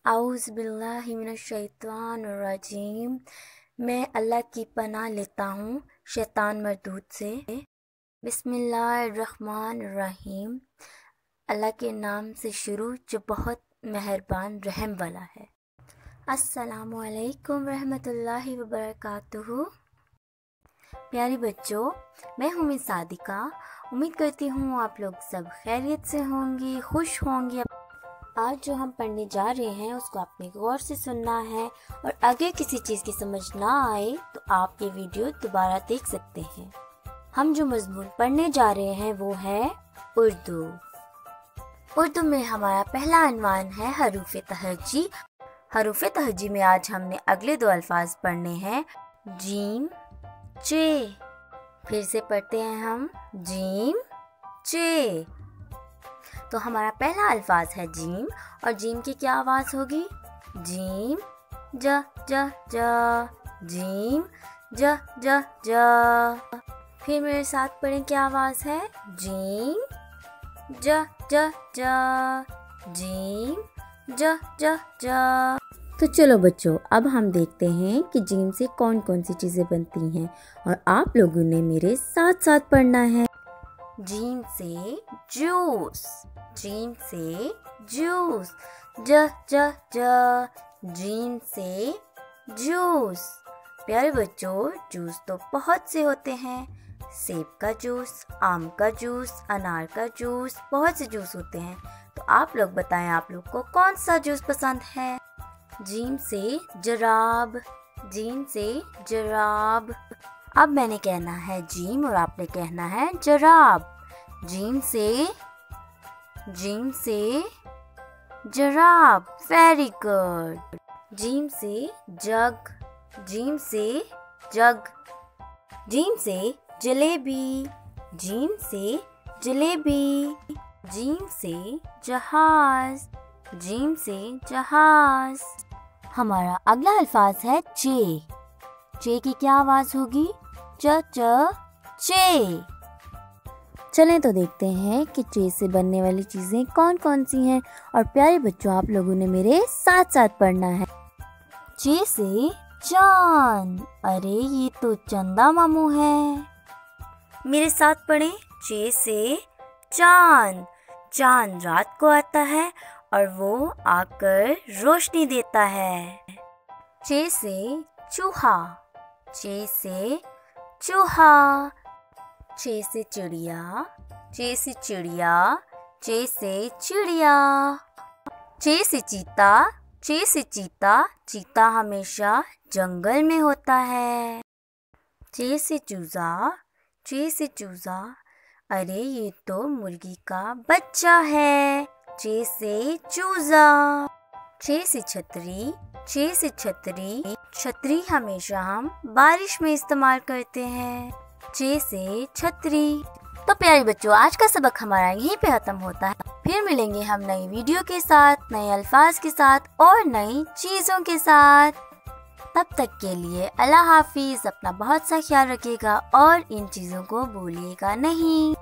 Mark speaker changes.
Speaker 1: औज़ु बिल्लाहि मिनश्शैतानिर्रजीम। मैं अल्लाह की पनाह लेता हूँ शैतान मरदूद से। बिस्मिल्लाहिर्रहमानिर्रहीम। अल्लाह के नाम से शुरू जो बहुत मेहरबान रहम वाला है। अस्सलामु अलैकुम रहमतुल्लाहि व बरकातुहू। प्यारे बच्चों, मैं हूँ मिस सादिका। उम्मीद करती हूँ आप लोग सब खैरियत से होंगे, खुश होंगे। आज जो हम पढ़ने जा रहे हैं उसको आपने गौर से सुनना है और अगर किसी चीज़ की समझ ना आए तो आप ये वीडियो दोबारा देख सकते हैं। हम जो मजमून पढ़ने जा रहे हैं वो है उर्दू। उर्दू में हमारा पहला अनवान है हरूफ़े तहज्जी। हरूफ़े तहज्जी में आज हमने अगले दो अल्फाज पढ़ने हैं, जीम चे। फिर से पढ़ते हैं हम, जीम चे। तो हमारा पहला अल्फाज है जीम, और जीम की क्या आवाज़ होगी? जीम ज ज ज, जीम ज ज ज। फिर मेरे साथ पढ़ें, क्या आवाज़ है? जीम ज ज ज, जीम ज ज ज। तो चलो बच्चों, अब हम देखते हैं कि जीम से कौन कौन सी चीज़ें बनती हैं और आप लोगों ने मेरे साथ साथ पढ़ना है। जीम से जूस, जीम से जूस, ज ज ज, जीम से जूस। प्यारे बच्चों, जूस तो बहुत से होते हैं। सेब का जूस, आम का जूस, अनार का जूस, बहुत से जूस होते हैं। तो आप लोग बताएं, आप लोग को कौन सा जूस पसंद है? जीम से जराब, जीम से जराब। अब मैंने कहना है जीम और आपने कहना है जराब। जीम से जराब। Very good. जीम से जग, जीम से जग। जीम से जलेबी, जीम से जलेबी। जीम से जहाज, जीम से जहाज। हमारा अगला अल्फाज है चे। चे की क्या आवाज़ होगी? च च चे। चलें तो देखते हैं कि चे से बनने वाली चीज़ें कौन कौन सी हैं। और प्यारे बच्चों, आप लोगों ने मेरे साथ साथ पढ़ना है। चे से चांद। अरे ये तो चंदा मामू है। मेरे साथ पढ़ें, चे से चांद। चांद रात को आता है और वो आकर रोशनी देता है। चे से चूहा, चे से चूहा। चे से चिड़िया, चे से चिड़िया, चे से चिड़िया। चे से चीता, चे से चीता। चीता हमेशा जंगल में होता है। चे से चूजा, चे से चूजा। अरे ये तो मुर्गी का बच्चा है। चे से चूजा। चे से छतरी, चे से छतरी। छतरी हमेशा हम बारिश में इस्तेमाल करते हैं। चे से छतरी। तो प्यारे बच्चों, आज का सबक हमारा यहीं पे खत्म होता है। फिर मिलेंगे हम नई वीडियो के साथ, नए अल्फाज के साथ और नई चीज़ों के साथ। तब तक के लिए अल्लाह हाफिज। अपना बहुत सा ख्याल रखिएगा और इन चीज़ों को भूलिएगा नहीं।